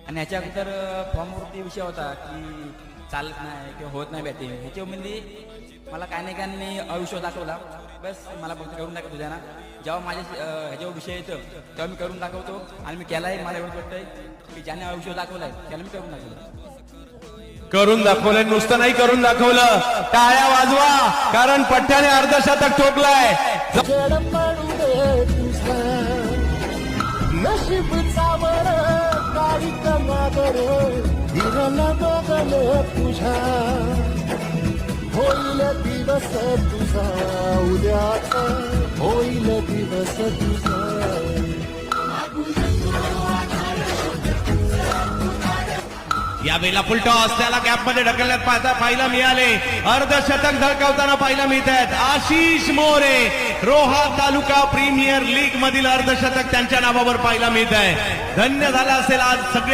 आणि ह्याच्या अगोदर फॉर्मवरती विषय होता की चालत नाही किंवा होत नाही बॅटिंग ह्याच्यामध्ये मला काय नाही काय मी आयुष्य दाखवला. बस मला फक्त करून दाखव तुझ्या ना जेव्हा माझ्या ह्याच्यावर विषय येतं तेव्हा मी करून दाखवतो आणि मी केलाय. मला एवढं वाटतंय की ज्याने आयुष्य दाखवलाय त्याला मी करून दाखवलं. करून दाखवलं, नुसतं नाही करून दाखवलं. टाळ्या वाजवा, कारण पठ्ठ्याने अर्धशतक ठोकलाय. नशीब चावड काळी कमागर हिरण बघल तुझ्या होईल दिवस तुझा उद्याचा होईल दिवस तुझा. या वेळेला फुलटॉस त्याला गॅप मध्ये ढकलण्यात पाहायला मिळाले. अर्धशतक झळकावताना पाहायला मिळत आहेत. आशिष मोरे रोहा तालुका प्रीमियर लीग मधील अर्धशतक त्यांच्या नावावर पाहायला मिळत आहे. धन्य झाला असेल आज सगळे.